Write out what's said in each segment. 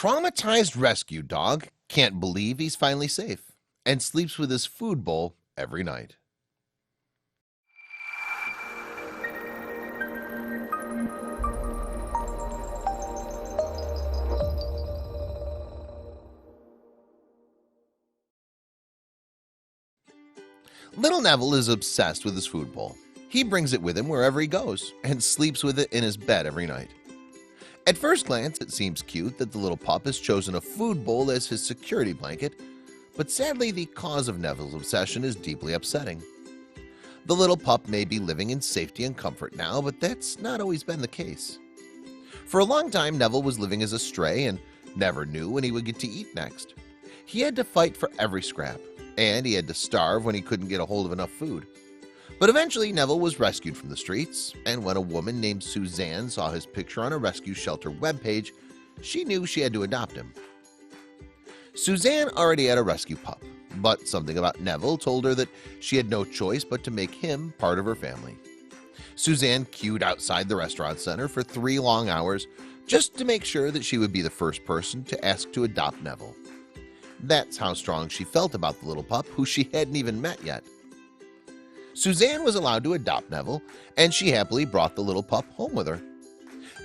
Traumatized rescue dog can't believe he's finally safe and sleeps with his food bowl every night. Little Neville is obsessed with his food bowl. He brings it with him wherever he goes and sleeps with it in his bed every night. At first glance, it seems cute that the little pup has chosen a food bowl as his security blanket, but sadly the cause of Neville's obsession is deeply upsetting. The little pup may be living in safety and comfort now, but that's not always been the case. For a long time, Neville was living as a stray and never knew when he would get to eat next. He had to fight for every scrap, and he had to starve when he couldn't get a hold of enough food. But eventually Neville was rescued from the streets, and when a woman named Suzanne saw his picture on a rescue shelter webpage, she knew she had to adopt him. Suzanne already had a rescue pup, but something about Neville told her that she had no choice but to make him part of her family. Suzanne queued outside the restaurant center for 3 long hours just to make sure that she would be the first person to ask to adopt Neville. That's how strong she felt about the little pup, who she hadn't even met yet. Suzanne was allowed to adopt Neville, and she happily brought the little pup home with her.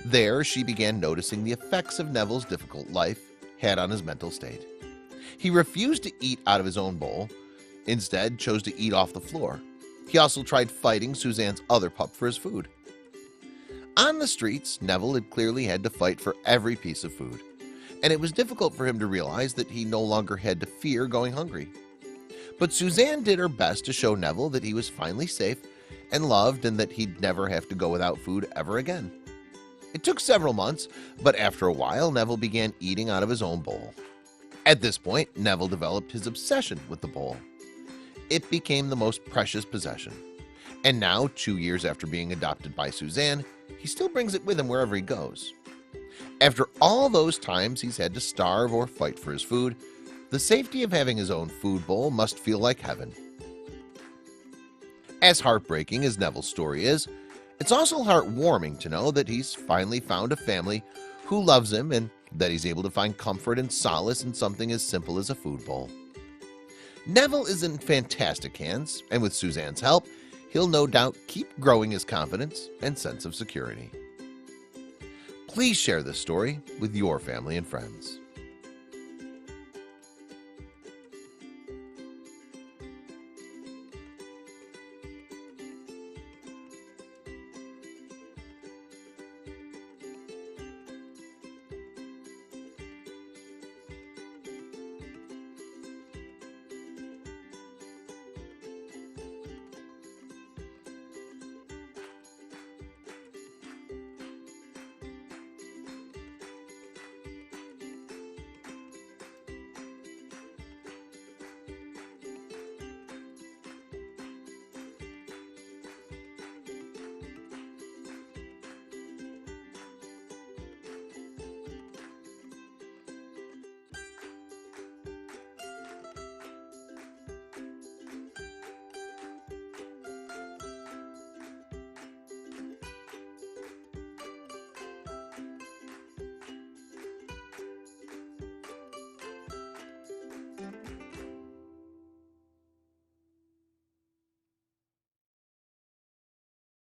There, she began noticing the effects of Neville's difficult life had on his mental state. He refused to eat out of his own bowl, instead chose to eat off the floor. He also tried fighting Suzanne's other pup for his food. On the streets, Neville had clearly had to fight for every piece of food, and it was difficult for him to realize that he no longer had to fear going hungry. But Suzanne did her best to show Neville that he was finally safe and loved, and that he'd never have to go without food ever again. It took several months, but after a while Neville began eating out of his own bowl. At this point, Neville developed his obsession with the bowl. It became the most precious possession, and now 2 years after being adopted by Suzanne, he still brings it with him wherever he goes. After all those times he's had to starve or fight for his food, the safety of having his own food bowl must feel like heaven. As heartbreaking as Neville's story is, it's also heartwarming to know that he's finally found a family who loves him, and that he's able to find comfort and solace in something as simple as a food bowl. Neville is in fantastic hands, and with Suzanne's help, he'll no doubt keep growing his confidence and sense of security. Please share this story with your family and friends.